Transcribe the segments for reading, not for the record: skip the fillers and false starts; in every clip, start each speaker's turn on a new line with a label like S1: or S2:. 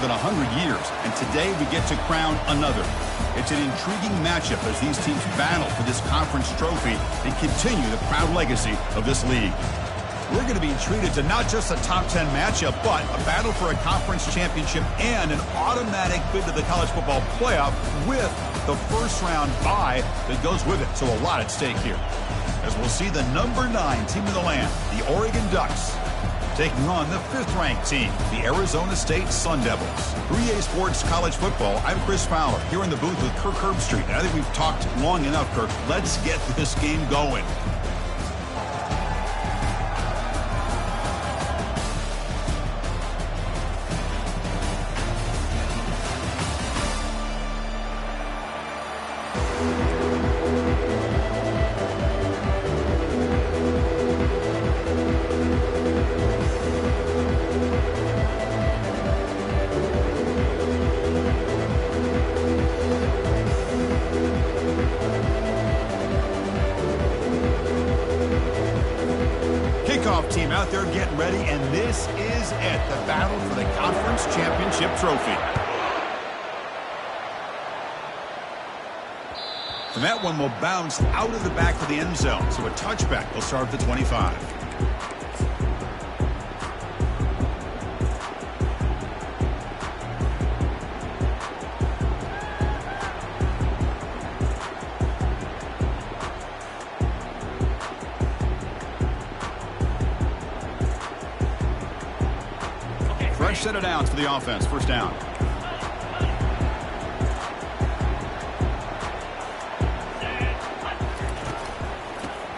S1: than 100 years, and today we get to crown another. It's an intriguing matchup as these teams battle for this conference trophy and continue the proud legacy of this league. We're going to be treated to not just a top 10 matchup, but a battle for a conference championship and an automatic bid to the college football playoff with the first round bye that goes with it. So a lot at stake here, as we'll see the number 9 team in the land, the Oregon Ducks, taking on the 5th-ranked team, the Arizona State Sun Devils. 3A Sports College Football, I'm Chris Fowler, here in the booth with Kirk Herbstreit. And I think we've talked long enough, Kirk. Let's get this game going. Team out there getting ready, and this is it, the battle for the conference championship trophy. And that one will bounce out of the back of the end zone, so a touchback will start at the 25. Fresh set of downs for the offense. First down.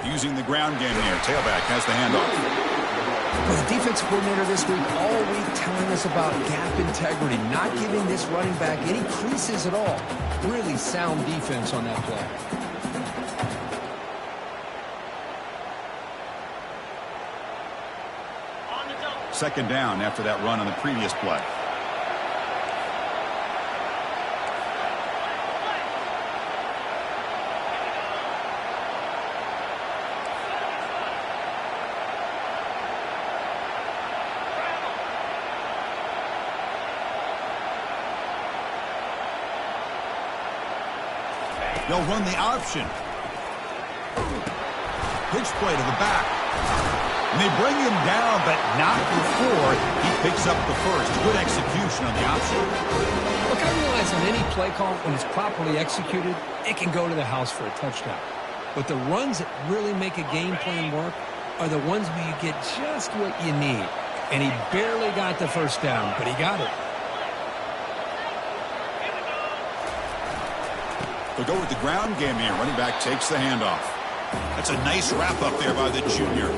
S1: Using the ground game here. Tailback has the handoff.
S2: Well, the defensive coordinator this week all week telling us about gap integrity, not giving this running back any creases at all. Really sound defense on that play.
S1: Second down after that run on the previous play. They'll run the option. Pitch play to the back. And they bring him down, but not before he picks up the first. Good execution on the option.
S2: Look, I realize on any play call, when it's properly executed, it can go to the house for a touchdown. But the runs that really make a game plan work are the ones where you get just what you need. And he barely got the first down, but he got it.
S1: They'll go with the ground game here. Running back takes the handoff. That's a nice wrap up there by the junior.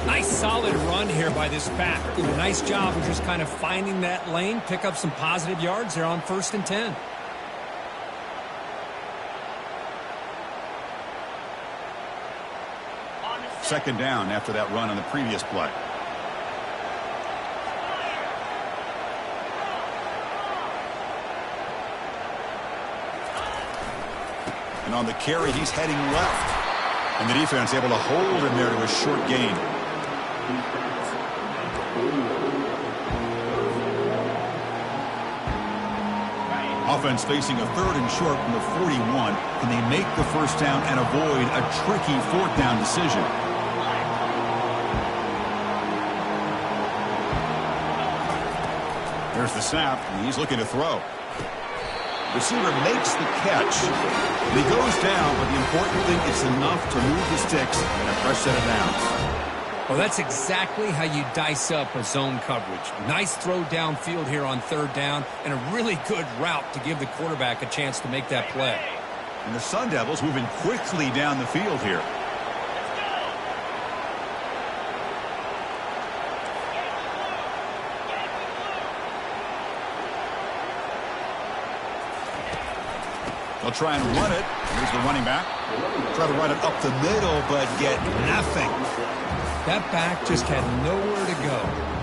S2: Nice solid run here by this back. Did a nice job of just kind of finding that lane, pick up some positive yards there on 1st and 10.
S1: Second down after that run on the previous play. And on the carry, he's heading left. And the defense able to hold him there to a short gain. Offense facing a 3rd and short from the 41. Can they make the first down and avoid a tricky 4th down decision? There's the snap, and he's looking to throw. Receiver makes the catch, and he goes down, but the important thing is enough to move the sticks and a fresh set of downs.
S2: Well, that's exactly how you dice up a zone coverage. Nice throw downfield here on 3rd down, and a really good route to give the quarterback a chance to make that play.
S1: And the Sun Devils moving quickly down the field here. They'll try and run it. Here's the running back. Try to run it up the middle, but get nothing.
S2: That back just had nowhere to go.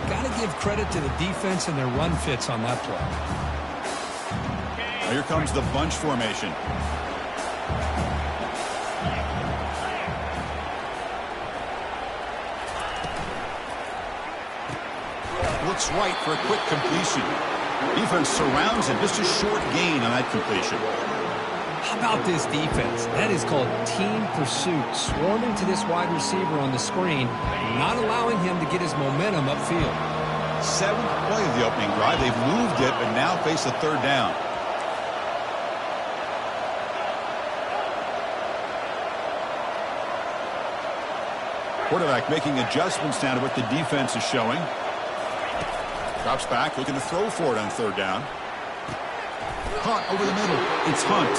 S2: Got to give credit to the defense and their run fits on that play.
S1: Now here comes the bunch formation. Looks right for a quick completion. defense surrounds him. Just a short gain on that completion.
S2: How about this defense? That is called team pursuit. Swarming to this wide receiver on the screen, not allowing him to get his momentum upfield.
S1: 7th play of the opening drive. They've moved it, but now face a 3rd down. Quarterback making adjustments now to what the defense is showing. Drops back, looking to throw for it on 3rd down. Caught over the middle. It's Hunt.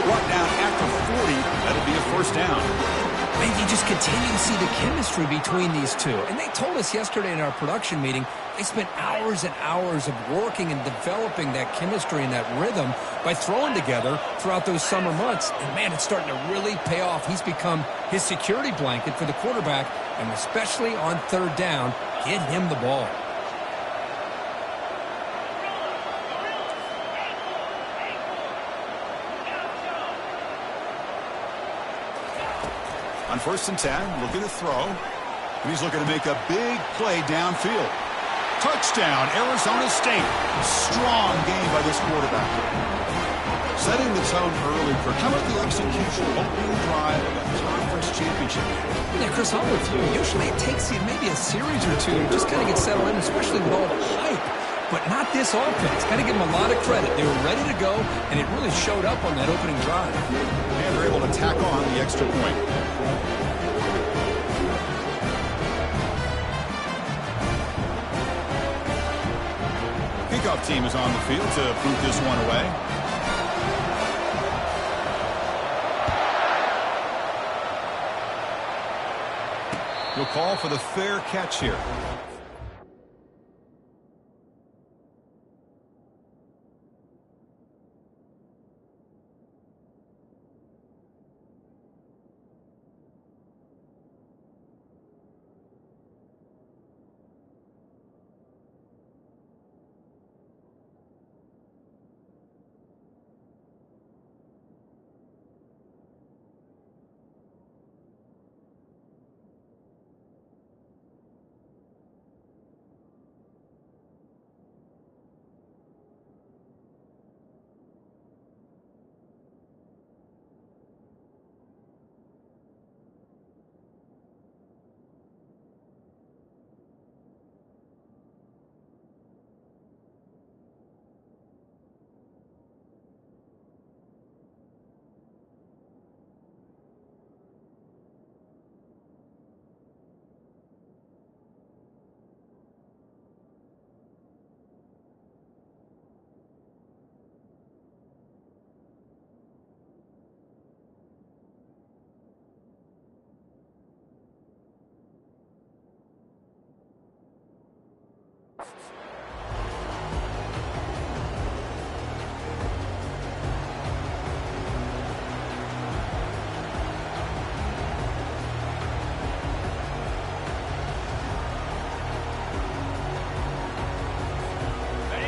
S1: Brought down after 40. That'll be a 1st down.
S2: Man, you just continue to see the chemistry between these two. And they told us yesterday in our production meeting, they spent hours and hours of working and developing that chemistry and that rhythm by throwing together throughout those summer months. And, man, it's starting to really pay off. He's become his security blanket for the quarterback, and especially on 3rd down, get him the ball.
S1: On 1st and 10, looking to throw. And he's looking to make a big play downfield. Touchdown, Arizona State. Strong game by this quarterback. Setting the tone early for how about the execution opening drive of a conference championship.
S2: Yeah, Chris, I'm with you. Usually it takes you maybe a series or two to just kind of get settled in, especially with all the hype. But not this offense. Got to give them a lot of credit. They were ready to go, and it really showed up on that opening drive.
S1: And they're able to tack on the extra point. Kickoff team is on the field to boot this one away. We'll call for the fair catch here.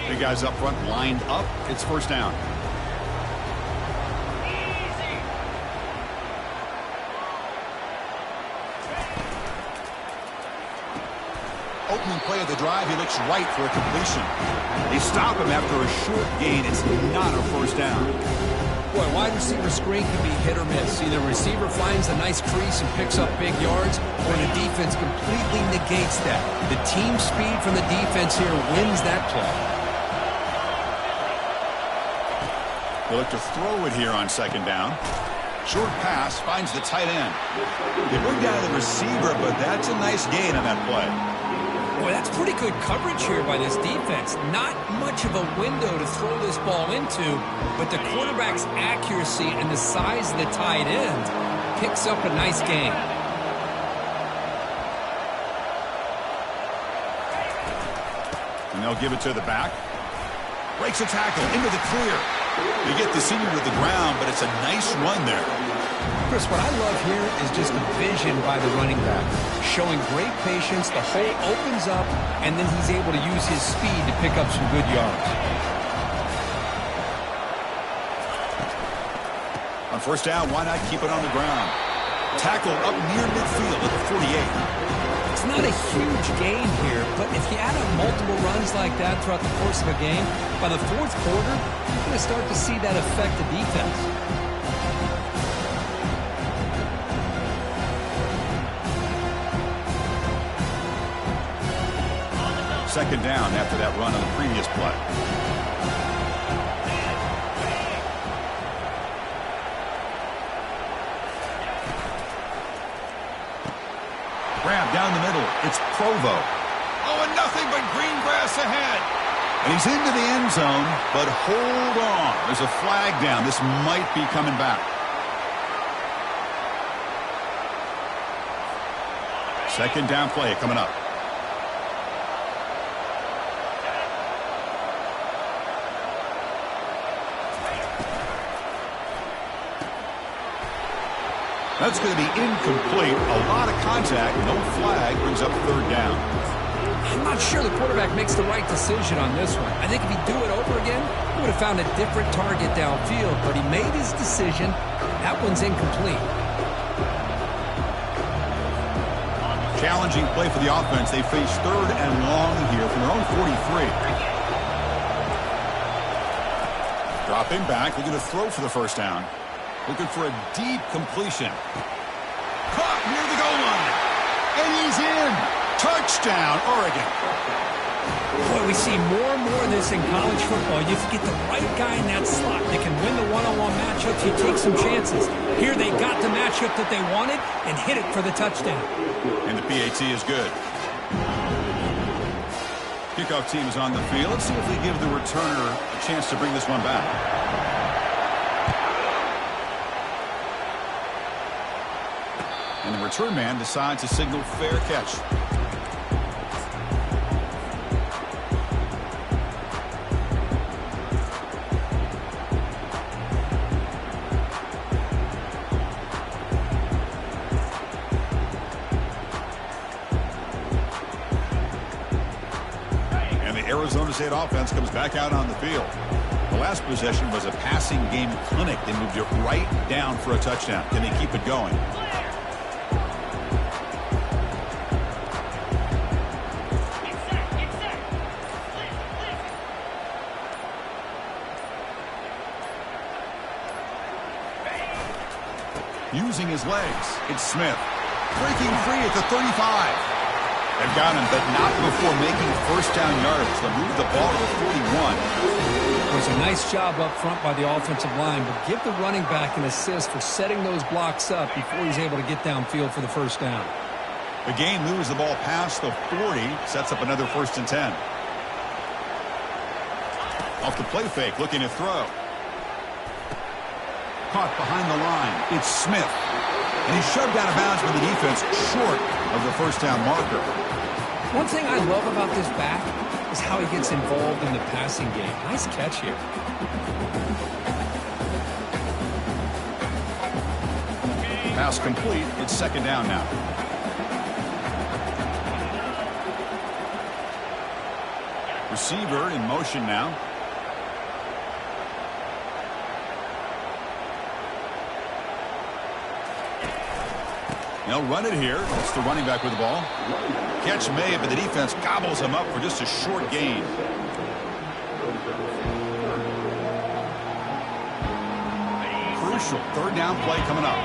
S1: Big guys up front lined up. It's 1st down. Opening play of the drive, he looks right for a completion. They stop him after a short gain. It's not a 1st down.
S2: Boy, wide receiver screen can be hit or miss. Either receiver finds a nice crease and picks up big yards, or the defense completely negates that. The team speed from the defense here wins that play.
S1: They look to throw it here on 2nd down. Short pass finds the tight end. They bring down the receiver, but that's a nice gain on that play.
S2: Boy, that's pretty good coverage here by this defense. Not much of a window to throw this ball into, but the quarterback's accuracy and the size of the tight end picks up a nice gain.
S1: And they'll give it to the back. Breaks a tackle into the clear. They get the senior to the ground, but it's a nice run there.
S2: Chris, what I love here is just the vision by the running back. Showing great patience, the hole opens up, and then he's able to use his speed to pick up some good yards.
S1: On 1st down, why not keep it on the ground? Tackle up near midfield at the 48.
S2: It's not a huge gain here, but if you add up multiple runs like that throughout the course of a game, by the fourth quarter, you're going to start to see that affect the defense.
S1: Second down after that run on the previous play. Grab down the middle. It's Provo. Oh, and nothing but green grass ahead. And he's into the end zone, but hold on. There's a flag down. This might be coming back. Second down play coming up. That's going to be incomplete. A lot of contact. No flag. Brings up third down.
S2: I'm not sure the quarterback makes the right decision on this one. I think if he'd do it over again, he would have found a different target downfield, but he made his decision. That one's incomplete.
S1: Challenging play for the offense. They face third and long here from their own 43. Dropping back. Looking to throw for the first down. Looking for a deep completion. Caught near the goal line. And he's in. Touchdown, Oregon.
S2: Boy, we see more and more of this in college football. You get the right guy in that slot that can win the one-on-one matchups. You take some chances. Here they got the matchup that they wanted and hit it for the touchdown.
S1: And the PAT is good. Kickoff team is on the field. Let's see if they give the returner a chance to bring this one back. And the return man decides to signal fair catch. And the Arizona State offense comes back out on the field. The last possession was a passing game clinic. They moved it right down for a touchdown. Can they keep it going? Using his legs. It's Smith. Breaking free at the 35. They've got him, but not before making first down yards. They'll move the ball to the 41.
S2: It was a nice job up front by the offensive line, but give the running back an assist for setting those blocks up before he's able to get downfield for the first down.
S1: The game moves the ball past the 40. Sets up another 1st and 10. Off the play fake, looking to throw. Caught behind the line. It's Smith. And he's shoved out of bounds by the defense short of the first down marker.
S2: One thing I love about this back is how he gets involved in the passing game. Nice catch here.
S1: Pass complete. It's second down now. Receiver in motion now. They'll run it here. It's the running back with the ball. Catch made, but the defense gobbles him up for just a short gain. Crucial third down play coming up.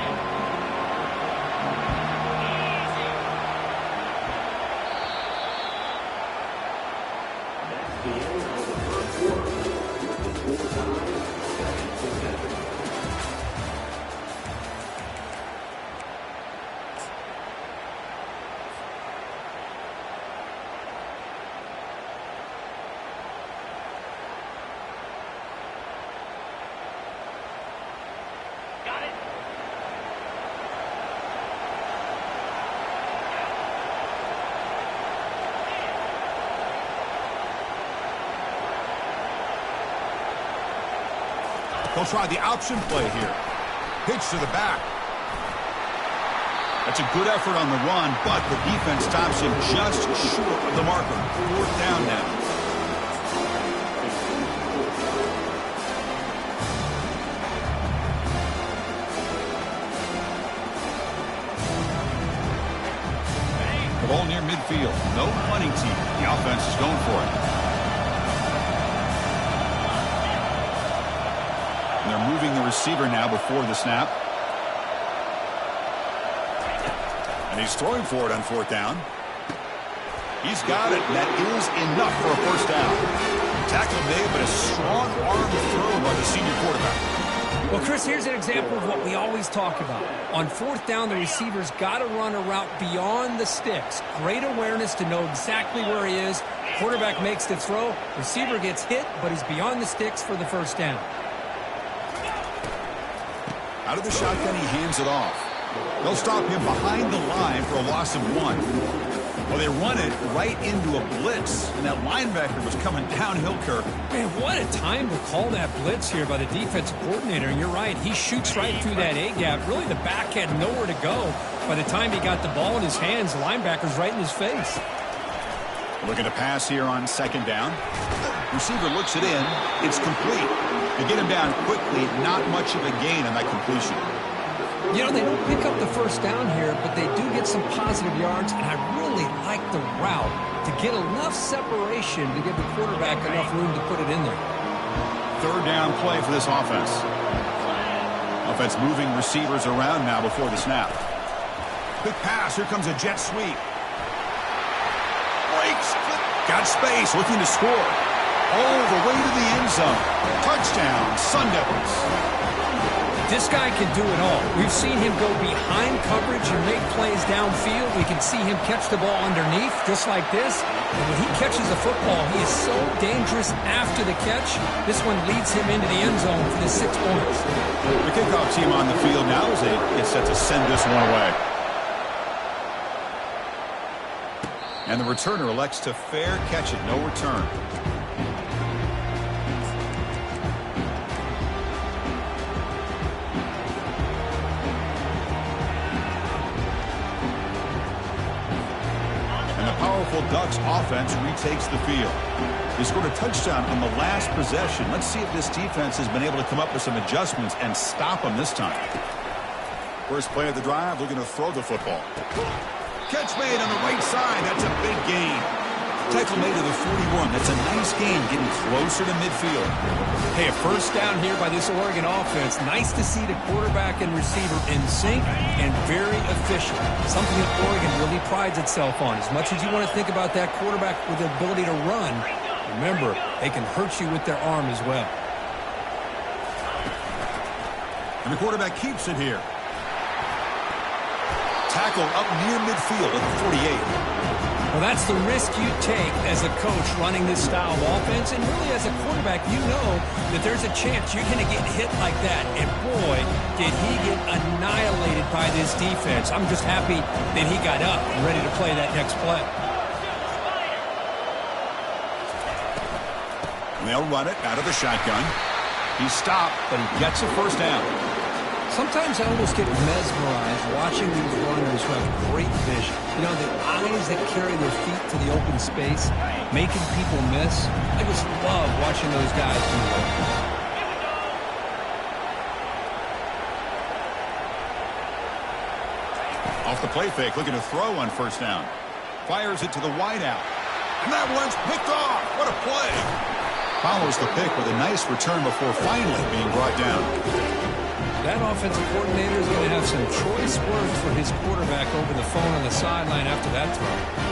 S1: They'll try the option play here. Pitch to the back. That's a good effort on the run, but the defense stops him just short of the marker. 4th down now. The ball near field. No punting team. The offense is going for it. And they're moving the receiver now before the snap. And he's throwing for it on 4th down. He's got it. That is enough for a first down. Tackle made, but a strong arm throw by the senior quarterback.
S2: Well, Chris, here's an example of what we always talk about. On 4th down, the receiver's got to run a route beyond the sticks. Great awareness to know exactly where he is. Quarterback makes the throw. Receiver gets hit, but he's beyond the sticks for the first down.
S1: Out of the shotgun, he hands it off. They'll stop him behind the line for a loss of 1. Well, they run it right into a blitz, and that linebacker was coming downhill, Kirk.
S2: Man, what a time to call that blitz here by the defensive coordinator. And you're right, he shoots right through that A-gap. Really, the back had nowhere to go. By the time he got the ball in his hands, the linebacker's right in his face.
S1: Looking to pass here on 2nd down. Receiver looks it in. It's complete. They get him down quickly. Not much of a gain on that completion.
S2: You know, they don't pick up the first down here, but they do get some positive yards, and I really like the route to get enough separation to give the quarterback enough room to put it in there.
S1: 3rd down play for this offense. Offense moving receivers around now before the snap. Quick pass. Here comes a jet sweep. Breaks. Got space. Looking to score. All the way to the end zone. Touchdown, Sun Devils.
S2: This guy can do it all. We've seen him go behind coverage and make plays downfield. We can see him catch the ball underneath, just like this. And when he catches the football, he is so dangerous after the catch. This one leads him into the end zone for the 6 points.
S1: The kickoff team on the field now as they get set to send this one away. And the returner elects to fair catch it. No return. Powerful Ducks offense retakes the field. They scored a touchdown on the last possession. Let's see if this defense has been able to come up with some adjustments and stop them this time. First play of the drive, looking to throw the football. Catch made on the right side. That's a big gain. Tackle made to the 41. That's a nice gain, getting closer to midfield.
S2: Hey, a first down here by this Oregon offense. Nice to see the quarterback and receiver in sync and very efficient. Something that Oregon really prides itself on. As much as you want to think about that quarterback with the ability to run, remember, they can hurt you with their arm as well.
S1: And the quarterback keeps it here. Tackle up near midfield at the 48.
S2: Well, that's the risk you take as a coach running this style of offense. And really, as a quarterback, you know that there's a chance you're going to get hit like that. And boy, did he get annihilated by this defense. I'm just happy that he got up and ready to play that next play.
S1: And they'll run it out of the shotgun. He stopped, but he gets a first down.
S2: Sometimes I almost get mesmerized watching these runners who have great vision. You know, the eyes that carry their feet to the open space, making people miss. I just love watching those guys do that.
S1: Off the play fake, looking to throw on first down. Fires it to the wideout. And that one's picked off. What a play. Follows the pick with a nice return before finally being brought down.
S2: That offensive coordinator is going to have some choice words for his quarterback over the phone on the sideline after that throw.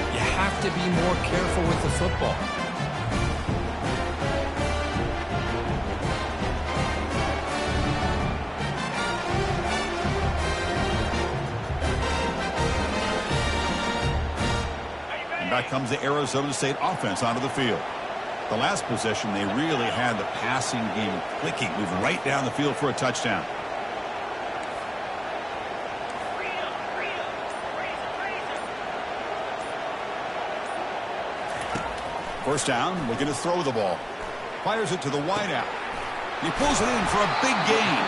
S2: You have to be more careful with the football.
S1: And back comes the Arizona State offense onto the field. The last possession, they really had the passing game clicking, moved right down the field for a touchdown. First down, looking to throw the ball. Fires it to the wideout. He pulls it in for a big gain.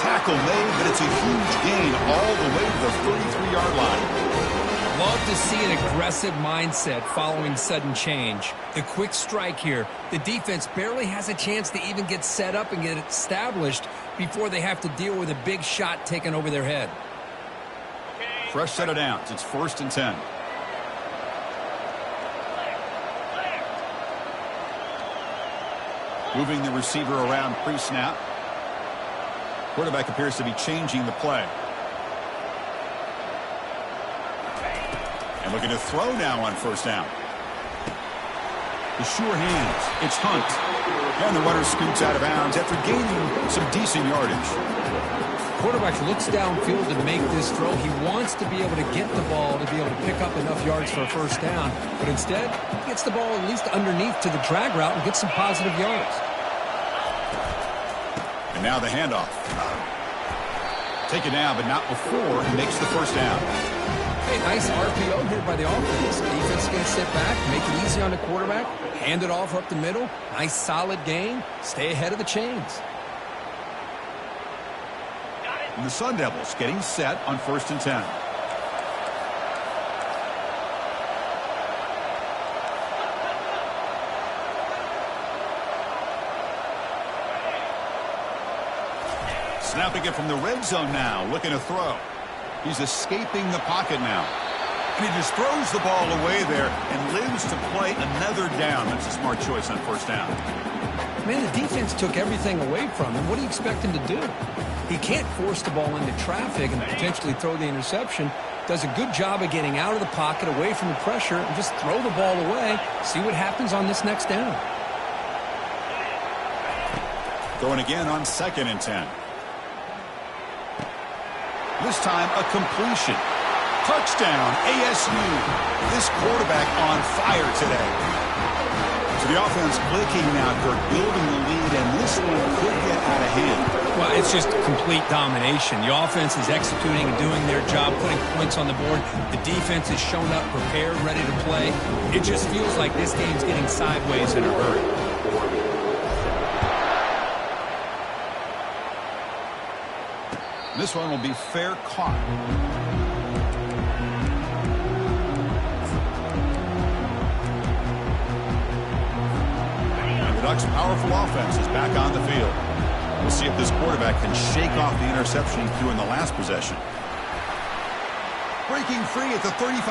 S1: Tackle made, but it's a huge gain all the way to the 33-yard line.
S2: Love to see an aggressive mindset following sudden change. The quick strike here. The defense barely has a chance to even get set up and get established before they have to deal with a big shot taken over their head.
S1: Fresh set of downs. It's 1st and 10. Moving the receiver around pre-snap. Quarterback appears to be changing the play. And looking to throw now on first down. The sure hands. It's Hunt. And the runner scoots out of bounds after gaining some decent yardage.
S2: Quarterback looks downfield to make this throw. He wants to be able to get the ball to be able to pick up enough yards for a first down. But instead, he gets the ball at least underneath to the drag route and gets some positive yards.
S1: And now the handoff. Taken down, but not before he makes the first down.
S2: Hey, nice RPO here by the offense. Defense is going to sit back, make it easy on the quarterback, hand it off up the middle. Nice solid gain. Stay ahead of the chains.
S1: And the Sun Devils getting set on 1st and 10. Snapping it from the red zone now, looking to throw. He's escaping the pocket now. And he just throws the ball away there and lives to play another down. That's a smart choice on first down.
S2: Man, the defense took everything away from him. What do you expect him to do? He can't force the ball into traffic and potentially throw the interception. Does a good job of getting out of the pocket, away from the pressure, and just throw the ball away. See what happens on this next down.
S1: Throwing again on 2nd and 10. This time a completion. Touchdown, ASU. This quarterback on fire today. So the offense clicking now, Kirk, building the lead, and this one could get out of hand.
S2: Well, it's just complete domination. The offense is executing and doing their job, putting points on the board. The defense is shown up, prepared, ready to play. It just feels like this game's getting sideways in a hurry.
S1: This one will be fair caught. And the Ducks' powerful offense is back on the field. We'll see if this quarterback can shake off the interception he threw in the last possession. Breaking free at the 35.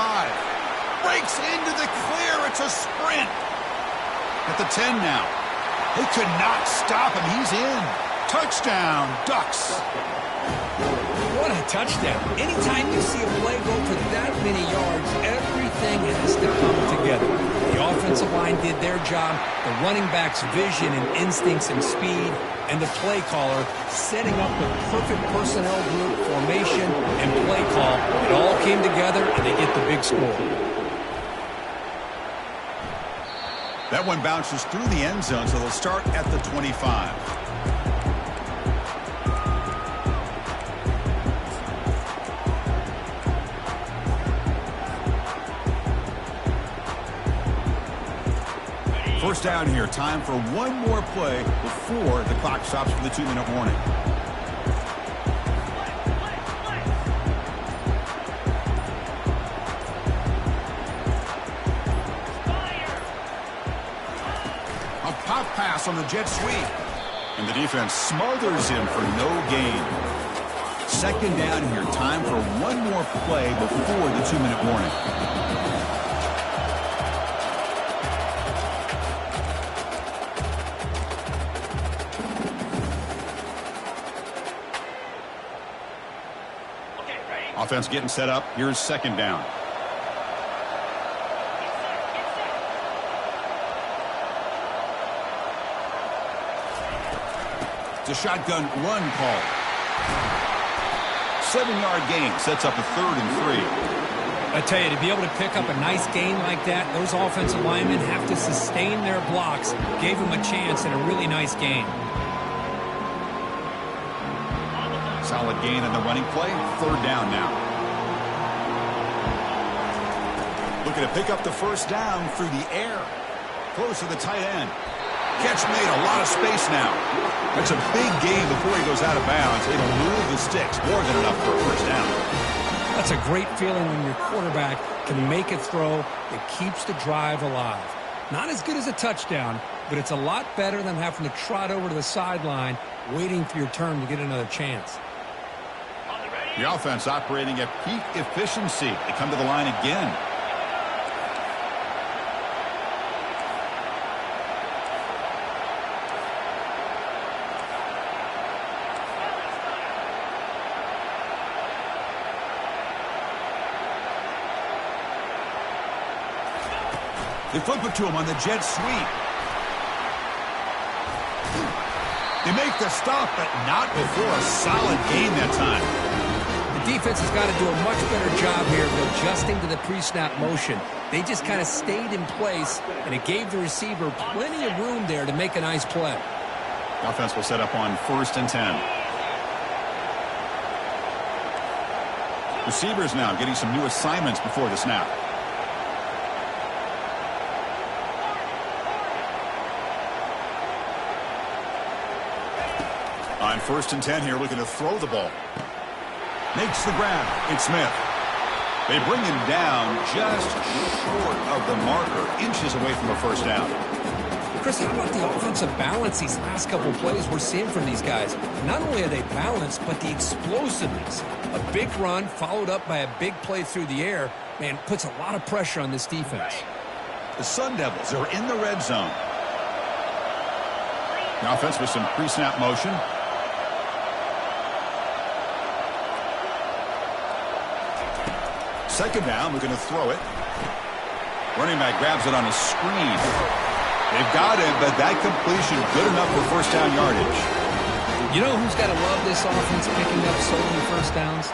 S1: Breaks into the clear. It's a sprint. At the 10 now. They could not stop him. He's in. Touchdown, Ducks.
S2: What a touchdown. Anytime you see a play go for that many yards, everything has to come together. The offensive line did their job, the running back's vision and instincts and speed, and the play caller setting up the perfect personnel group, formation, and play call. It all came together, and they get the big score.
S1: That one bounces through the end zone, so they'll start at the 25. First down here. Time for one more play before the clock stops for the 2-minute warning. A pop pass on the jet sweep. And the defense smothers him for no gain. Second down here. Time for one more play before the 2-minute warning. Offense getting set up. Here's second down. It's a shotgun run call. 7-yard gain sets up a 3rd and 3.
S2: I tell you, to be able to pick up a nice gain like that, those offensive linemen have to sustain their blocks. Gave them a chance and a really nice gain.
S1: Solid gain in the running play. 3rd down now. Looking to pick up the first down through the air. Close to the tight end. Catch made, a lot of space now. That's a big gain before he goes out of bounds. It'll move the sticks. More than enough for a first down.
S2: That's a great feeling when your quarterback can make a throw that keeps the drive alive. Not as good as a touchdown, but it's a lot better than having to trot over to the sideline waiting for your turn to get another chance.
S1: The offense operating at peak efficiency. They come to the line again. They flip it to him on the jet sweep. They make the stop, but not before a solid gain that time.
S2: The defense has got to do a much better job here of adjusting to the pre-snap motion. They just kind of stayed in place, and it gave the receiver plenty of room there to make a nice play.
S1: The offense will set up on 1st and 10. Receivers now getting some new assignments before the snap. On 1st and 10 here, looking to throw the ball. Makes the grab. It's Smith. They bring him down just short of the marker, inches away from a first down.
S2: Chris, how about the offensive balance these last couple plays we're seeing from these guys? Not only are they balanced, but the explosiveness. A big run followed up by a big play through the air, man, puts a lot of pressure on this defense.
S1: The Sun Devils are in the red zone. The offense with some pre-snap motion. Second down, looking to throw it. Running back grabs it on a screen. They've got it, but that completion good enough for first down yardage.
S2: You know who's got to love this offense picking up so many first downs?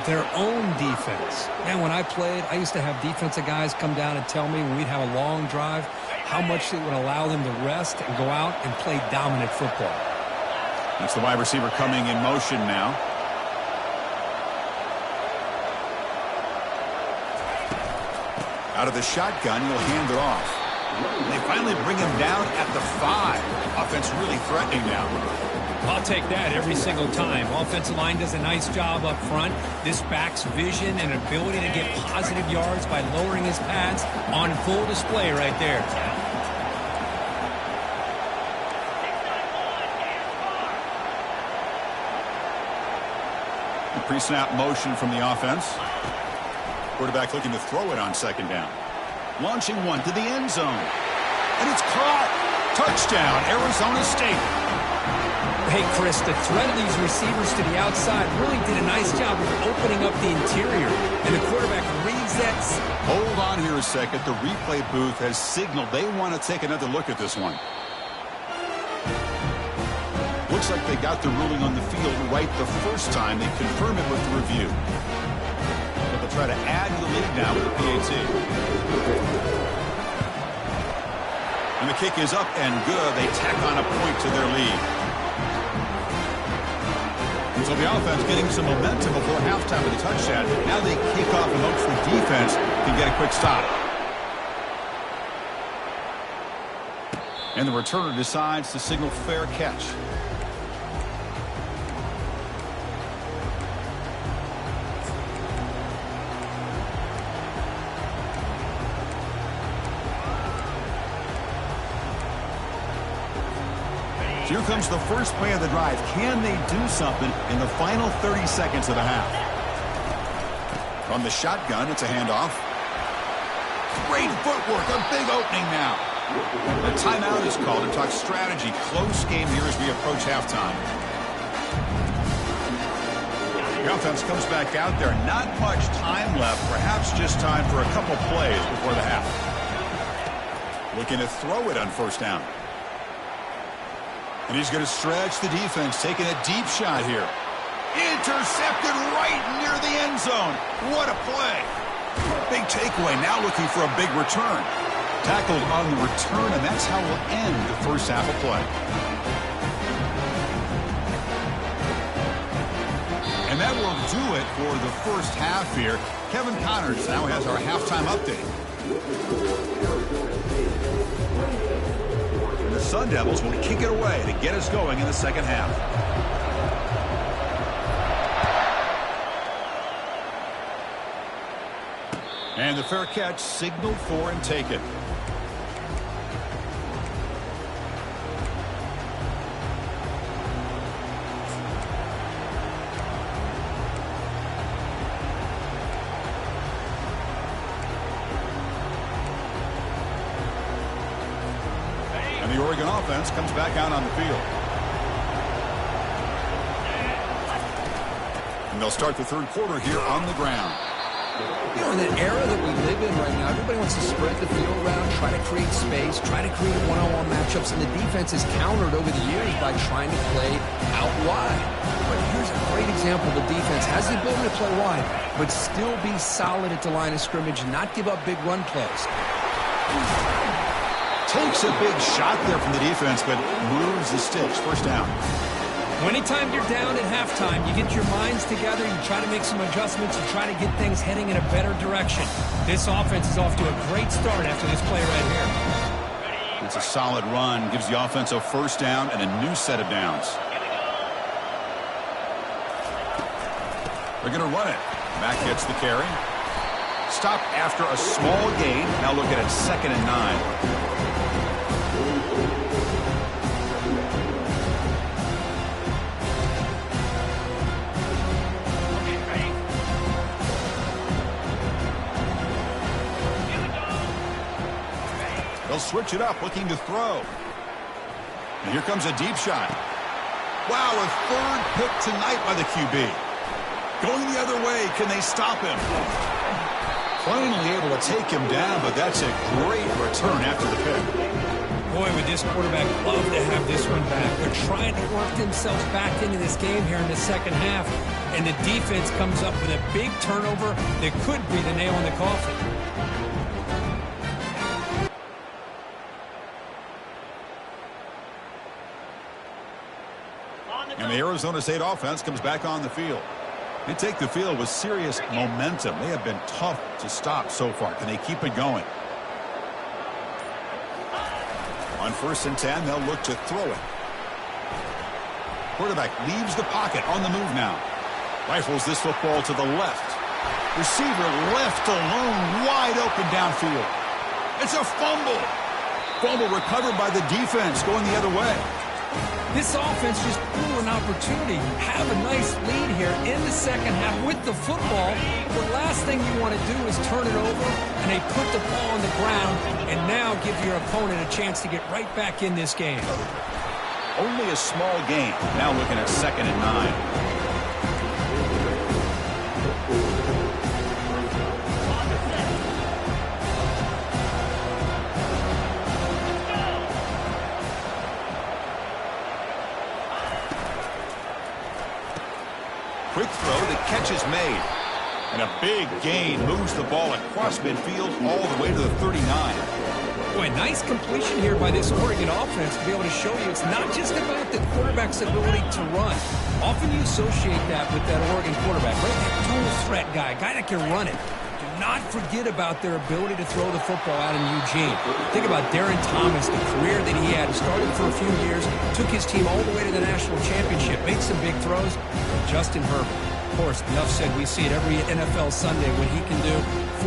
S2: Their own defense. Man, when I played, I used to have defensive guys come down and tell me when we'd have a long drive how much it would allow them to rest and go out and play dominant football.
S1: That's the wide receiver coming in motion now. Out of the shotgun, he'll hand it off. They finally bring him down at the 5. Offense really threatening now.
S2: I'll take that every single time. Offensive line does a nice job up front. This back's vision and ability to get positive yards by lowering his pads on full display right there.
S1: The pre-snap motion from the offense. Quarterback looking to throw it on second down. Launching one to the end zone. And it's caught. Touchdown, Arizona State.
S2: Hey, Chris, the threat of these receivers to the outside really did a nice job of opening up the interior. And the quarterback reads that.
S1: Hold on here a second. The replay booth has signaled they want to take another look at this one. Looks like they got the ruling on the field right the first time. They confirm it with the review. They'll try to add to the lead now with the PAT. And the kick is up and good. They tack on a point to their lead. So the offense getting some momentum before halftime with a touchdown. Now they kick off in hopes the defense can get a quick stop. And the returner decides to signal fair catch. Here comes the first play of the drive. Can they do something in the final 30 seconds of the half? From the shotgun, it's a handoff. Great footwork, a big opening now. A timeout is called to talk strategy. Close game here as we approach halftime. The offense comes back out there. Not much time left. Perhaps just time for a couple plays before the half. Looking to throw it on first down. And he's going to stretch the defense, taking a deep shot here. Intercepted right near the end zone. What a play. Big takeaway, now looking for a big return. Tackled on the return, and that's how we'll end the first half of play. And that will do it for the first half here. Kevin Connors now has our halftime update. The Sun Devils will kick it away to get us going in the second half. And the fair catch signaled for and taken. The Oregon offense comes back out on the field. And they'll start the third quarter here on the ground.
S2: You know, in the era that we live in right now, everybody wants to spread the field around, try to create space, try to create one-on-one matchups, and the defense is countered over the years by trying to play out wide. But here's a great example. The defense has the ability to play wide, but still be solid at the line of scrimmage and not give up big run plays.
S1: Takes a big shot there from the defense, but moves the sticks. First down.
S2: Anytime you're down at halftime, you get your minds together, you try to make some adjustments, you try to get things heading in a better direction. This offense is off to a great start after this play right here.
S1: It's a solid run, gives the offense a first down and a new set of downs. They're going to run it. Back gets the carry. Stop after a small gain. Now looking at 2nd and 9. They'll switch it up, looking to throw. And here comes a deep shot. Wow, a 3rd pick tonight by the QB. Going the other way, can they stop him? Finally able to take him down, but that's a great return after the pick.
S2: Boy, would this quarterback love to have this one back. They're trying to work themselves back into this game here in the second half, and the defense comes up with a big turnover that could be the nail in the coffin.
S1: And the Arizona State offense comes back on the field. They take the field with serious momentum. They have been tough to stop so far. Can they keep it going? On 1st and 10, they'll look to throw it. Quarterback leaves the pocket on the move now. Rifles this football to the left. Receiver left alone, wide open downfield. It's a fumble. Fumble recovered by the defense, going the other way.
S2: This offense just blew an opportunity. Have a nice lead here in the second half with the football. The last thing you want to do is turn it over, and they put the ball on the ground and now give your opponent a chance to get right back in this game.
S1: Only a small gain. Now looking at 2nd and 9. Quick throw, the catch is made. And a big gain moves the ball across midfield all the way to the 39.
S2: Boy, nice completion here by this Oregon offense to be able to show you it's not just about the quarterback's ability to run. Often you associate that with that Oregon quarterback, right? That dual threat guy, a guy that can run it. Do not forget about their ability to throw the football out in Eugene. Think about Darren Thomas, the career that he had. Started for a few years, took his team all the way to the national championship, made some big throws. Justin Herbert, of course, enough said, we see it every NFL Sunday what he can do.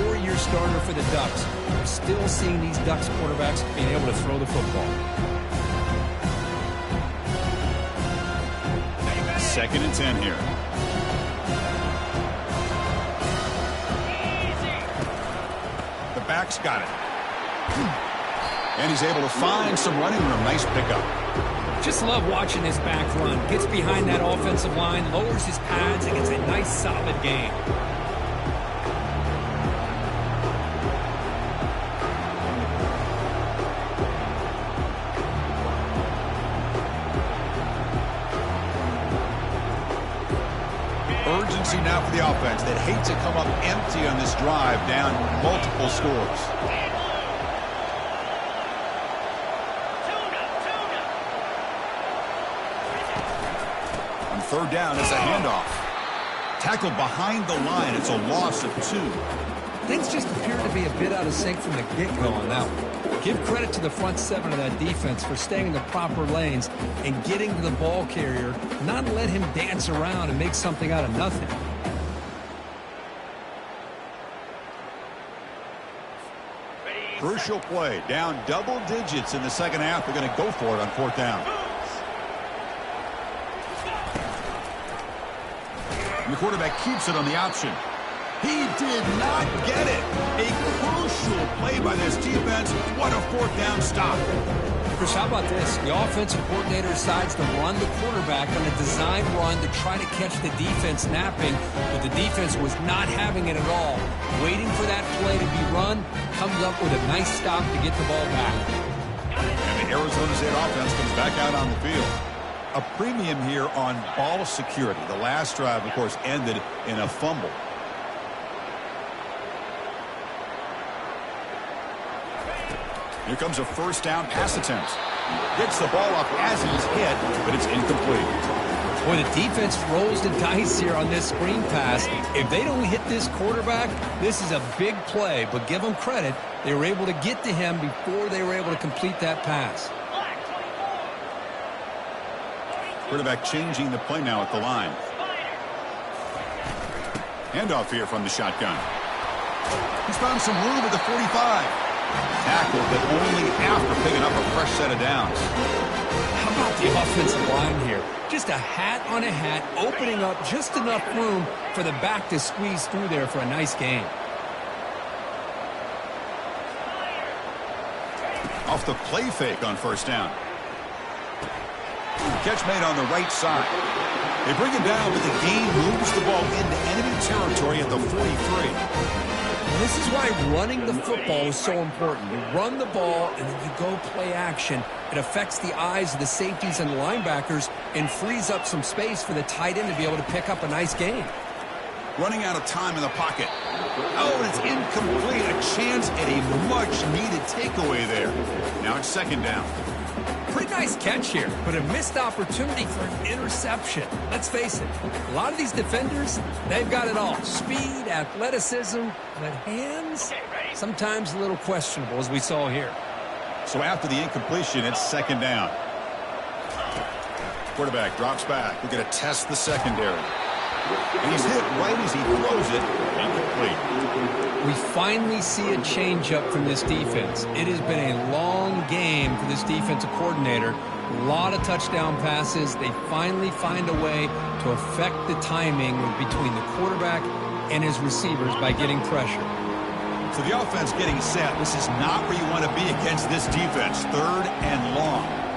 S2: 4-year starter for the Ducks. We're still seeing these Ducks quarterbacks being able to throw the football.
S1: 2nd and 10 here. The back's got it. And he's able to find some running room. Nice pickup.
S2: Just love watching this back run. Gets behind that offensive line, lowers his pads, and gets a nice solid gain.
S1: Urgency now for the offense. They'd hate to come up empty on this drive, down multiple scores. On 3rd down, it's a handoff. Tackled behind the line. It's a loss of 2.
S2: Things just appear to be a bit out of sync from the get-go on that one. Give credit to the front 7 of that defense for staying in the proper lanes and getting to the ball carrier, not let him dance around and make something out of nothing.
S1: Crucial play. Down double digits in the second half. They're going to go for it on 4th down. And the quarterback keeps it on the option. He did not get it. A crucial play by this defense. What a 4th down stop.
S2: Chris, how about this? The offensive coordinator decides to run the quarterback on a design run to try to catch the defense napping, but the defense was not having it at all. Waiting for that play to be run, comes up with a nice stop to get the ball back.
S1: And the Arizona State offense comes back out on the field. A premium here on ball security. The last drive, of course, ended in a fumble. Here comes a first down pass attempt. Gets the ball up as he's hit, but it's incomplete.
S2: Boy, the defense rolls the dice here on this screen pass. If they don't hit this quarterback, this is a big play, but give them credit. They were able to get to him before they were able to complete that pass.
S1: Quarterback changing the play now at the line. Handoff here from the shotgun. He's found some room at the 45. Tackle, but only after picking up a fresh set of downs.
S2: How about the offensive line here? Just a hat on a hat, opening up just enough room for the back to squeeze through there for a nice gain.
S1: Off the play fake on first down. Catch made on the right side. They bring him down, but the gain moves the ball into enemy territory at the 43.
S2: This is why running the football is so important. You run the ball, and then you go play action. It affects the eyes of the safeties and the linebackers and frees up some space for the tight end to be able to pick up a nice gain.
S1: Running out of time in the pocket. Oh, and it's incomplete. A chance at a much-needed takeaway there. Now it's second down.
S2: Pretty nice catch here, but a missed opportunity for an interception. Let's face it, a lot of these defenders, they've got it all. Speed, athleticism, but hands, sometimes a little questionable, as we saw here.
S1: So after the incompletion, it's second down. Quarterback drops back. We're going to test the secondary. And he's hit right as he throws it. Incomplete.
S2: We finally see a changeup from this defense. It has been a long game for this defensive coordinator. A lot of touchdown passes. They finally find a way to affect the timing between the quarterback and his receivers by getting pressure.
S1: So the offense getting set. This is not where you want to be against this defense. Third and long.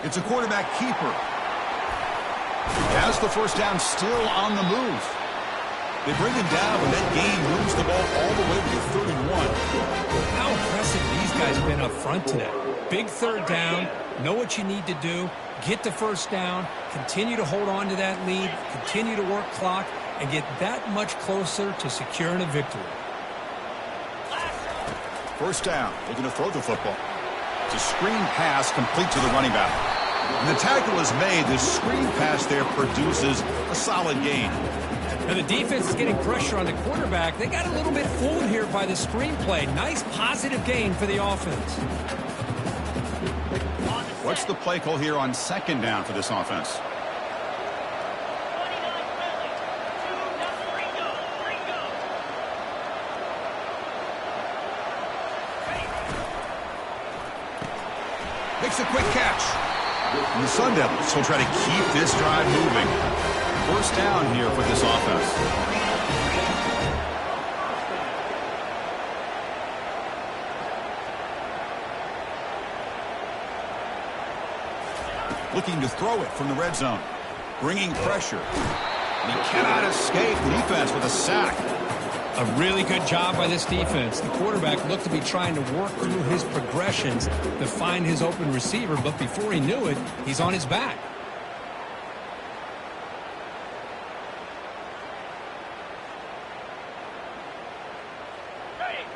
S1: It's a quarterback keeper. Has the first down, still on the move. They bring him down, and that gain moves the ball all the way to the 31.
S2: How impressive these guys have been up front today. Big third down, know what you need to do, get the first down, continue to hold on to that lead, continue to work clock, and get that much closer to securing a victory.
S1: First down, looking to throw the football. It's a screen pass complete to the running back. When the tackle is made, the screen pass there produces a solid gain.
S2: Now the defense is getting pressure on the quarterback. They got a little bit fooled here by the screen play. Nice positive gain for the offense.
S1: What's the play call here on second down for this offense? Makes a quick catch. And the Sun Devils will try to keep this drive moving. First down here for this offense. Looking to throw it from the red zone. Bringing pressure. And he cannot escape the defense with a sack.
S2: A really good job by this defense. The quarterback looked to be trying to work through his progressions to find his open receiver, but before he knew it, he's on his back.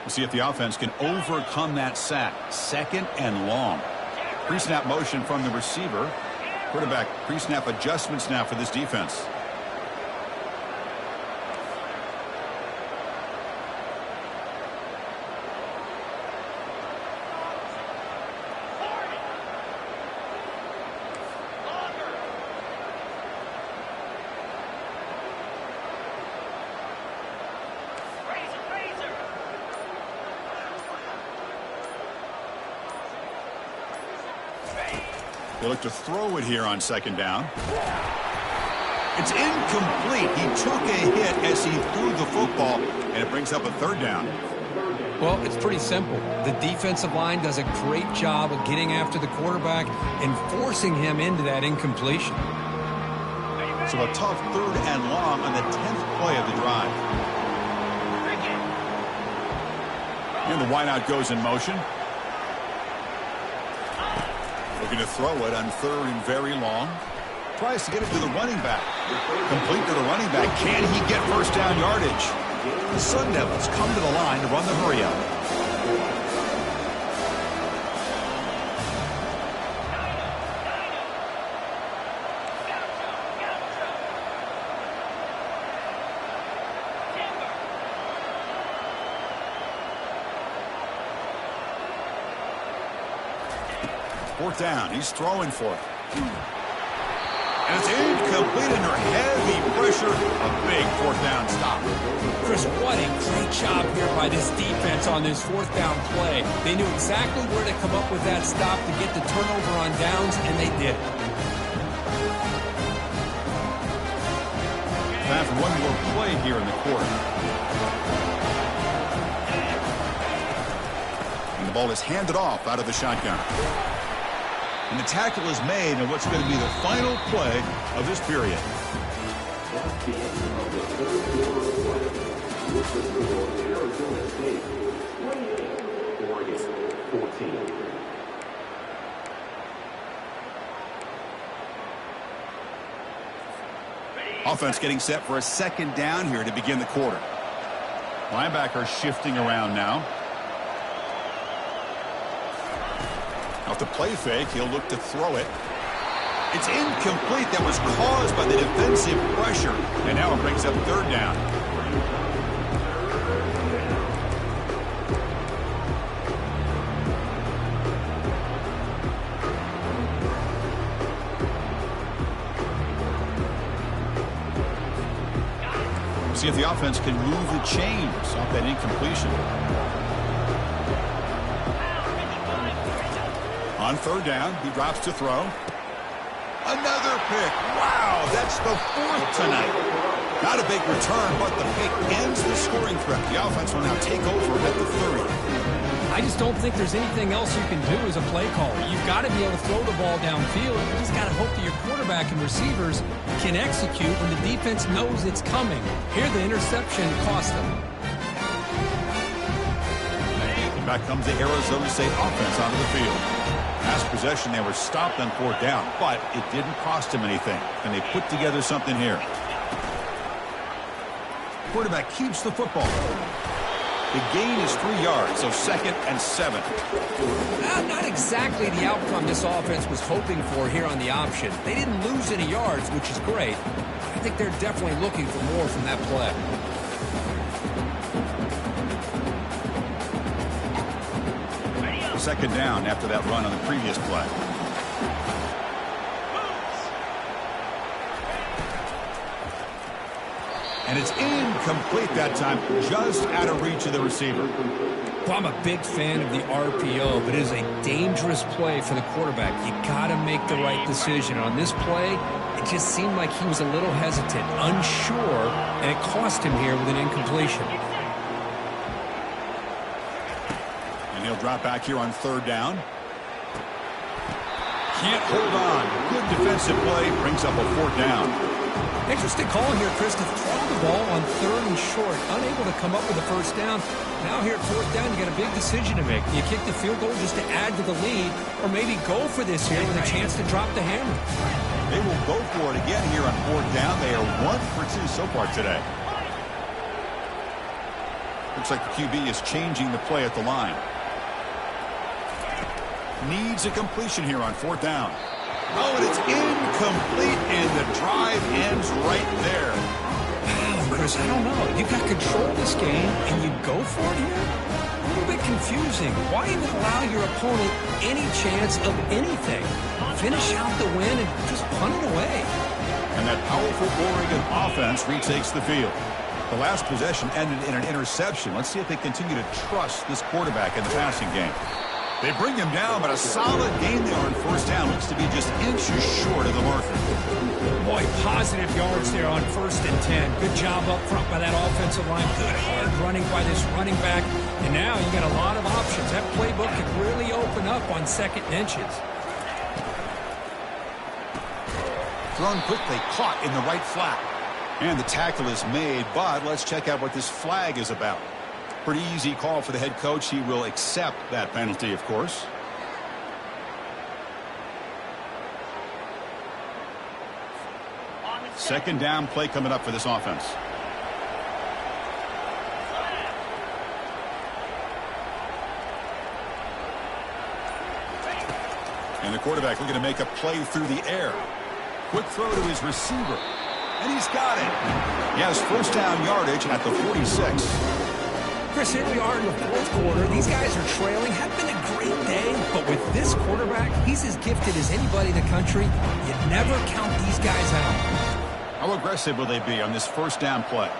S1: We'll see if the offense can overcome that sack. Second and long. Pre-snap motion from the receiver. Quarterback pre-snap adjustments now for this defense. They look to throw it here on second down. It's incomplete. He took a hit as he threw the football, and it brings up a third down.
S2: Well, it's pretty simple. The defensive line does a great job of getting after the quarterback and forcing him into that incompletion.
S1: So a tough 3rd and long on the 10th play of the drive. And the wideout goes in motion. Looking to throw it on 3rd and very long. Tries to get it to the running back. Complete to the running back. Can he get first down yardage? The Sun Devils come to the line to run the hurry-up. Fourth down. He's throwing for it. And it's incomplete under heavy pressure. A big 4th down stop.
S2: Chris, what a great job here by this defense on this 4th down play. They knew exactly where to come up with that stop to get the turnover on downs, and they did it.
S1: Time for one more play here in the quarter. And the ball is handed off out of the shotgun. And the tackle is made on what's going to be the final play of this period. Offense getting set for a 2nd down here to begin the quarter. Linebacker shifting around now. Off the play fake, he'll look to throw it. It's incomplete. That was caused by the defensive pressure. And now it brings up 3rd down. See if the offense can move the chains off that incompletion. On 3rd down, he drops to throw. Another pick. Wow, that's the 4th tonight. Not a big return, but the pick ends the scoring threat. The offense will now take over at the 30.
S2: I just don't think there's anything else you can do as a play caller. You've got to be able to throw the ball downfield. You just got to hope that your quarterback and receivers can execute when the defense knows it's coming. Here, the interception cost them.
S1: And back comes the Arizona State offense onto the field. Last possession, they were stopped on 4th down, but it didn't cost them anything. And they put together something here. Quarterback keeps the football. The gain is 3 yards, so 2nd and 7.
S2: Not exactly the outcome this offense was hoping for here on the option. They didn't lose any yards, which is great. I think they're definitely looking for more from that play.
S1: Second down after that run on the previous play. And it's incomplete that time, just out of reach of the receiver.
S2: Well, I'm a big fan of the RPO, but it is a dangerous play for the quarterback. You got to make the right decision. On this play, it just seemed like he was a little hesitant, unsure, and it cost him here with an incompletion.
S1: And he'll drop back here on 3rd down. Can't hold on. Good defensive play, brings up a 4th down.
S2: Interesting call here, Chris, to throw the ball on 3rd and short. Unable to come up with a first down. Now here at 4th down, you got a big decision to make. Do you kick the field goal just to add to the lead, or maybe go for this here with a chance to drop the hammer?
S1: They will go for it again here on 4th down. They are 1 for 2 so far today. Looks like the QB is changing the play at the line. Needs a completion here on 4th down. Oh, and it's incomplete, and the drive ends right there.
S2: Chris, I don't know. You've got control of this game, and you go for it here? A little bit confusing. Why even allow your opponent any chance of anything? Finish out the win and just punt it away.
S1: And that powerful Oregon offense retakes the field. The last possession ended in an interception. Let's see if they continue to trust this quarterback in the passing game. They bring him down, but a solid gain there on 1st down. Looks to be just inches short of the marker.
S2: Boy, positive yards there on 1st and 10. Good job up front by that offensive line. Good hard running by this running back. And now you got a lot of options. That playbook can really open up on 2nd and inches.
S1: Thrown quickly, caught in the right flat. And the tackle is made, but let's check out what this flag is about. Pretty easy call for the head coach. He will accept that penalty, of course. Second down play coming up for this offense. And the quarterback looking to make a play through the air. Quick throw to his receiver. And he's got it. He has 1st down yardage at the 46.
S2: Chris, here we are in the 4th quarter. These guys are trailing. Had been a great day, but with this quarterback, he's as gifted as anybody in the country. You never count these guys out.
S1: How aggressive will they be on this 1st down play?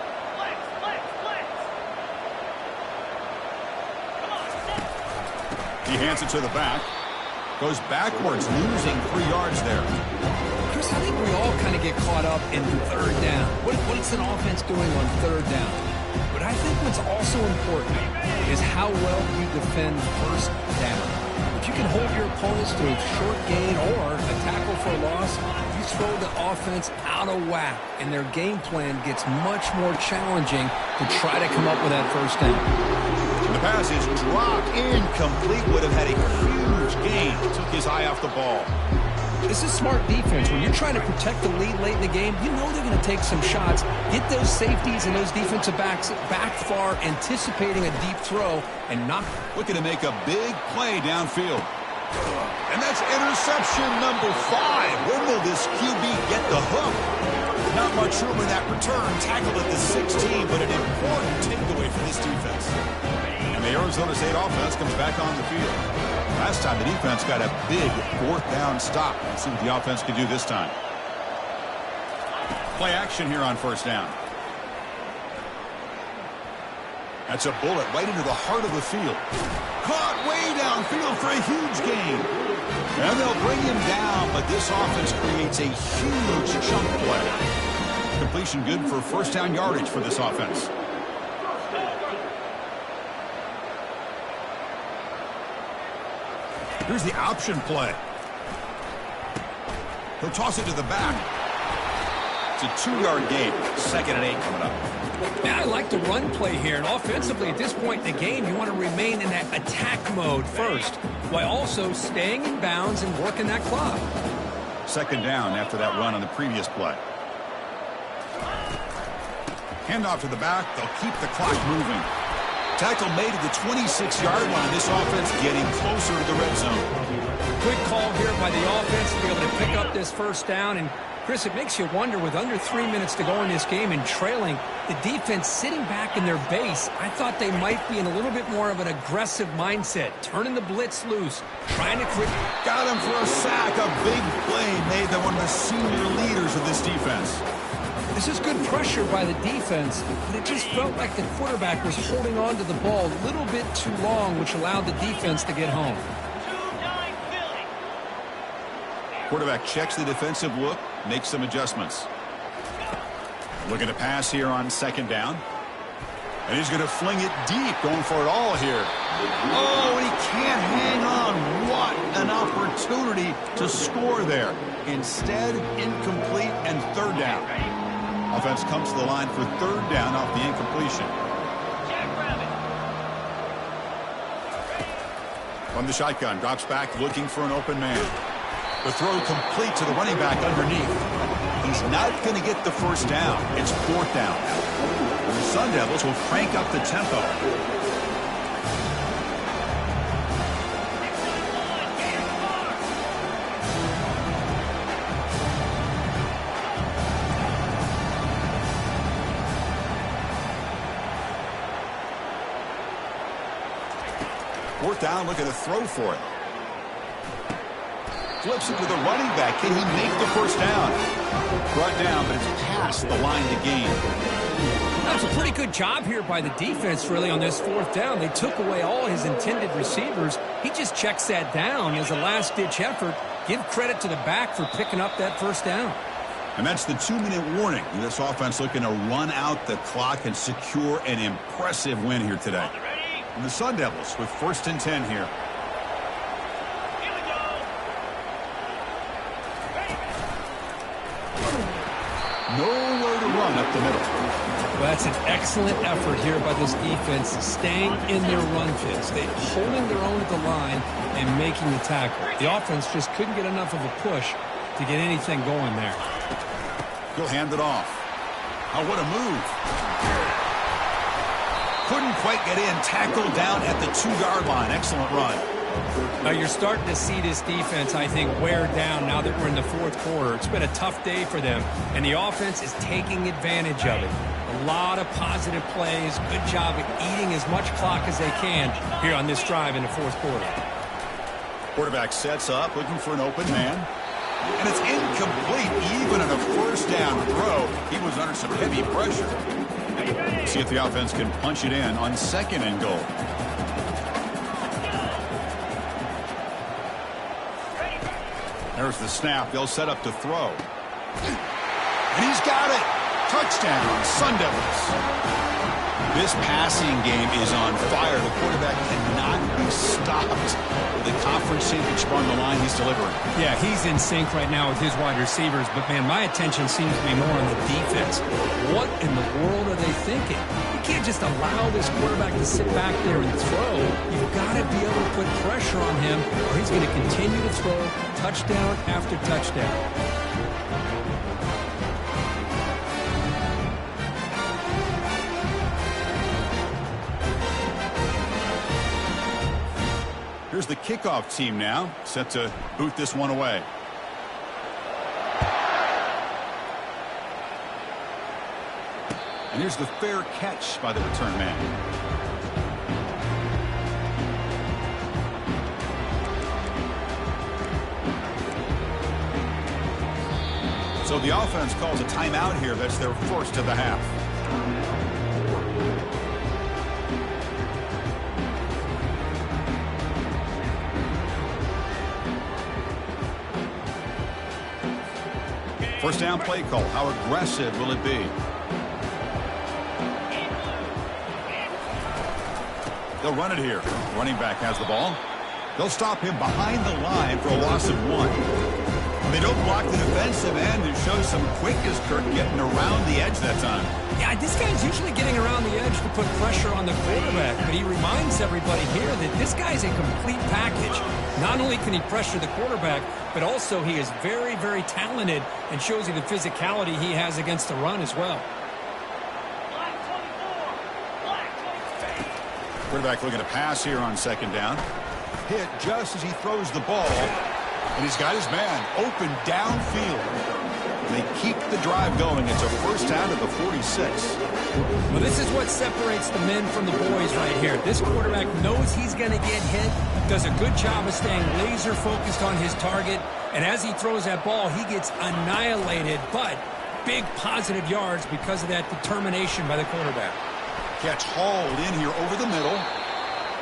S1: He hands it to the back. Goes backwards, losing 3 yards there.
S2: Chris, I think we all kind of get caught up in 3rd down. What's an offense doing on 3rd down? But I think what's also important is how well you defend 1st down. If you can hold your opponents to a short gain or a tackle for a loss, you throw the offense out of whack, and their game plan gets much more challenging to try to come up with that 1st down.
S1: The pass is dropped, incomplete. Would have had a huge gain. Took his eye off the ball.
S2: This is smart defense. When you're trying to protect the lead late in the game, you know they're going to take some shots. Get those safeties and those defensive backs back far, anticipating a deep throw, and not
S1: looking to make a big play downfield. And that's interception number 5. When will this QB get the hook? Not much room in that return. Tackled at the 16, but an important takeaway for this defense. And the Arizona State offense comes back on the field. Last time the defense got a big 4th down stop. Let's see what the offense can do this time. Play action here on 1st down. That's a bullet right into the heart of the field. Caught way downfield for a huge gain. And they'll bring him down, but this offense creates a huge chunk play. Completion good for 1st down yardage for this offense. Here's the option play. He'll toss it to the back. It's a 2-yard gain. 2nd and 8 coming up.
S2: Man, I like the run play here. And offensively, at this point in the game, you want to remain in that attack mode first, while also staying in bounds and working that clock.
S1: 2nd down after that run on the previous play. Handoff to the back. They'll keep the clock moving. Tackle made at the 26-yard line. This offense getting closer to the red zone.
S2: Quick call here by the offense to be able to pick up this 1st down. And, Chris, it makes you wonder, with under 3 minutes to go in this game and trailing, the defense sitting back in their base, I thought they might be in a little bit more of an aggressive mindset, turning the blitz loose, trying to create.
S1: Got him for a sack. A big play made them one of the senior leaders of this defense.
S2: This is good pressure by the defense, but it just felt like the quarterback was holding on to the ball a little bit too long, which allowed the defense to get home.
S1: Quarterback checks the defensive look, makes some adjustments. Looking to pass here on 2nd down. And he's going to fling it deep, going for it all here. Oh, and he can't hang on. What an opportunity to score there. Instead, incomplete and 3rd down. Offense comes to the line for 3rd down off the incompletion. From the shotgun, drops back looking for an open man. The throw complete to the running back underneath. He's not going to get the 1st down. It's 4th down. And the Sun Devils will crank up the tempo. Fourth down, looking to throw for it. Flips it to the running back. Can he make the 1st down? Brought down, but it's past the line to gain.
S2: That's a pretty good job here by the defense, really, on this fourth down. They took away all his intended receivers. He just checks that down as a last-ditch effort. Give credit to the back for picking up that first down.
S1: And that's the 2-minute warning. This offense looking to run out the clock and secure an impressive win here today. And the Sun Devils with 1st and 10 here. Nowhere to run up the middle.
S2: Well, that's an excellent effort here by this defense, staying in their run fits. They're holding their own at the line and making the tackle. The offense just couldn't get enough of a push to get anything going there.
S1: He'll hand it off. Oh, what a move. Couldn't quite get in. Tackled down at the 2-yard line. Excellent run.
S2: Now you're starting to see this defense, I think, wear down now that we're in the fourth quarter. It's been a tough day for them, and the offense is taking advantage of it. A lot of positive plays. Good job at eating as much clock as they can here on this drive in the fourth quarter.
S1: Quarterback sets up, looking for an open man. And it's incomplete, even on a first down throw. He was under some heavy pressure. See if the offense can punch it in on 2nd and goal. There's the snap. They'll set up to throw. And he's got it. Touchdown, Sun Devils. This passing game is on fire. The quarterback cannot be stopped. With the conference championship on the line, he's delivering.
S2: Yeah, he's in sync right now with his wide receivers. But, man, my attention seems to be more on the defense. What in the world are they thinking? You can't just allow this quarterback to sit back there and throw. You've got to be able to put pressure on him, or he's going to continue to throw touchdown after touchdown.
S1: Here's the kickoff team now, set to boot this one away. And here's the fair catch by the return man. So the offense calls a timeout here. That's their first of the half. First down play call. How aggressive will it be? They'll run it here. Running back has the ball. They'll stop him behind the line for a loss of 1. They don't block the defensive end and show some quickness, Kirk, getting around the edge that time.
S2: Yeah, this guy's usually getting around the edge to put pressure on the quarterback, but he reminds everybody here that this guy's a complete package. Not only can he pressure the quarterback, but also he is very, very talented and shows you the physicality he has against the run as well.
S1: Quarterback looking to pass here on 2nd down. Hit just as he throws the ball. And he's got his man open downfield. They keep the drive going. It's a first down at the 46.
S2: Well, this is what separates the men from the boys right here. This quarterback knows he's going to get hit, does a good job of staying laser focused on his target, and as he throws that ball, he gets annihilated, but big positive yards because of that determination by the quarterback.
S1: Catch hauled in here over the middle.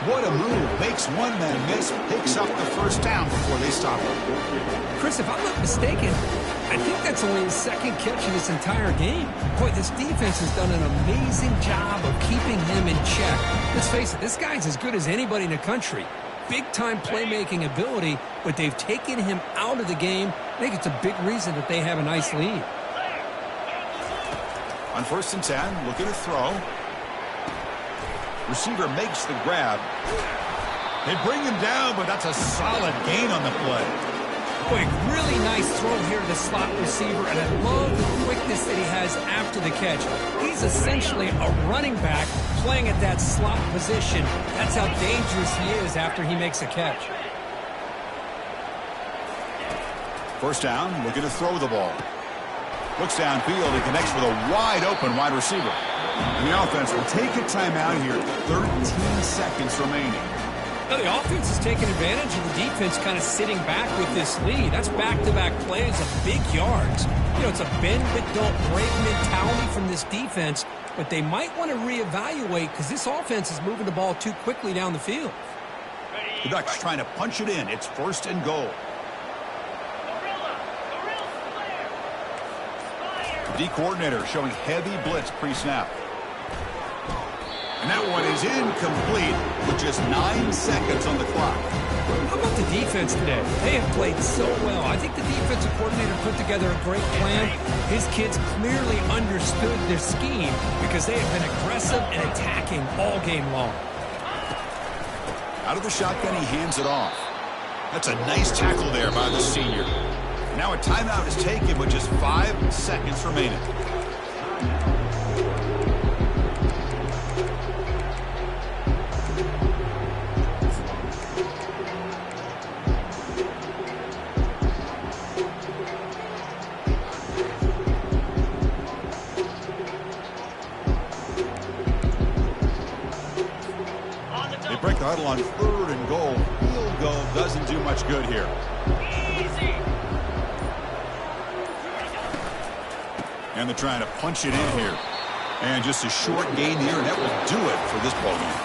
S1: What a move. Makes one man miss, picks up the first down before they stop him.
S2: Chris, if I'm not mistaken, I think that's only his 2nd catch in this entire game. Boy, this defense has done an amazing job of keeping him in check. Let's face it, this guy's as good as anybody in the country. Big-time playmaking ability, but they've taken him out of the game. I think it's a big reason that they have a nice lead.
S1: On 1st and 10, looking to throw. Receiver makes the grab. They bring him down, but that's a solid gain on the play.
S2: Boy, really nice throw here to the slot receiver, and I love the quickness that he has after the catch. He's essentially a running back playing at that slot position. That's how dangerous he is after he makes a catch.
S1: First down, looking to throw the ball. Looks downfield and connects with a wide-open wide receiver. And the offense will take a timeout here. 13 seconds remaining.
S2: Now, the offense is taking advantage of the defense kind of sitting back with this lead. That's back-to-back plays of big yards. You know, it's a bend-but-don't-break mentality from this defense, but they might want to reevaluate because this offense is moving the ball too quickly down the field.
S1: The Ducks trying to punch it in. It's 1st and goal. The D coordinator showing heavy blitz pre-snap. And that one is incomplete with just 9 seconds on the clock.
S2: How about the defense today? They have played so well. I think the defensive coordinator put together a great plan. His kids clearly understood their scheme because they have been aggressive and attacking all game long.
S1: Out of the shotgun, he hands it off. That's a nice tackle there by the senior. Now a timeout is taken with just 5 seconds remaining. They break the huddle on 3rd and goal. Field goal doesn't do much good here. And they're trying to punch it in here. And just a short gain here, and that will do it for this ballgame.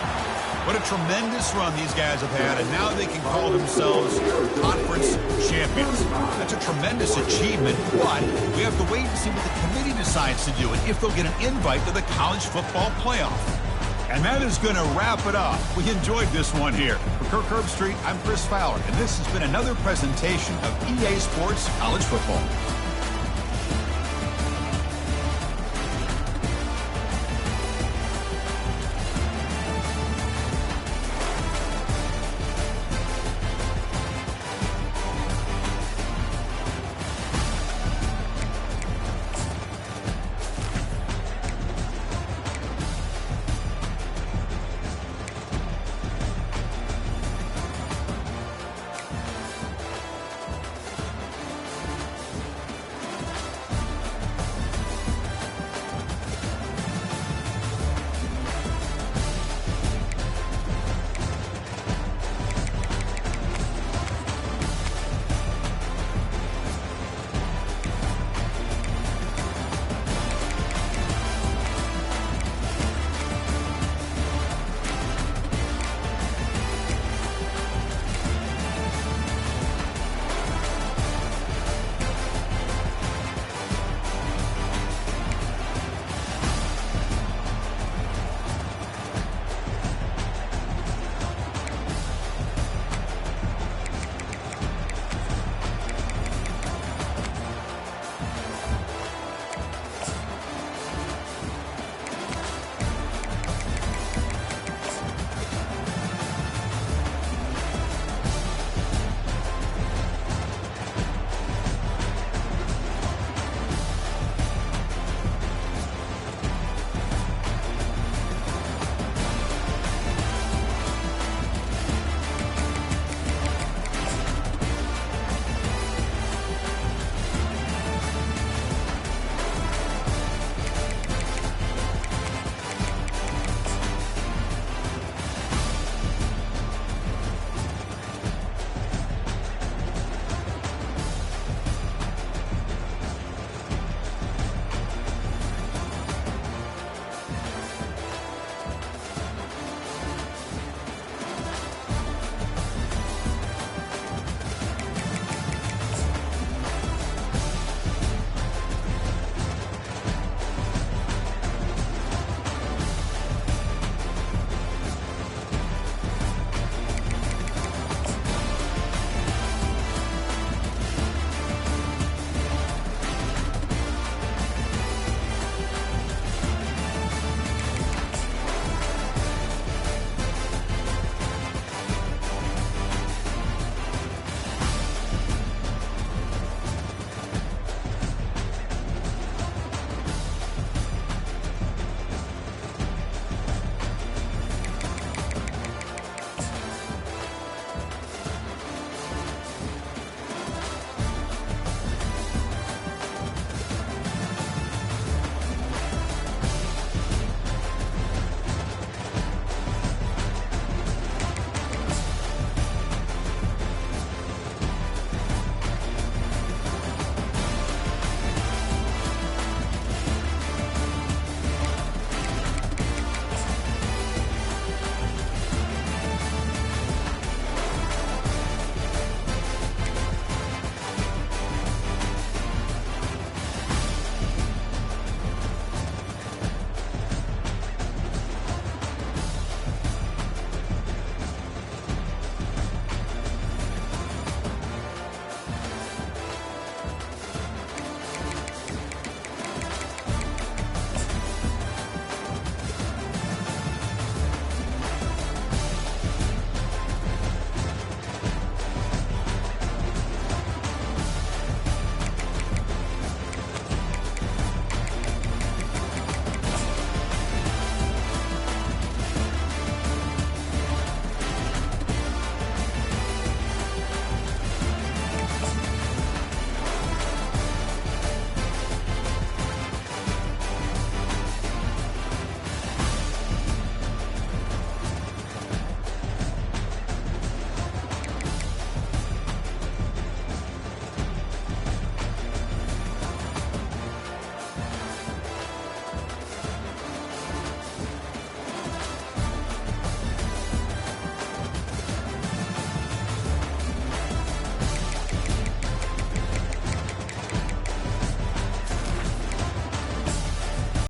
S1: What a tremendous run these guys have had, and now they can call themselves conference champions. That's a tremendous achievement, but we have to wait and see what the committee decides to do and if they'll get an invite to the college football playoff. And that is going to wrap it up. We enjoyed this one here. For Kirk Herbstreit, I'm Chris Fowler, and this has been another presentation of EA Sports College Football.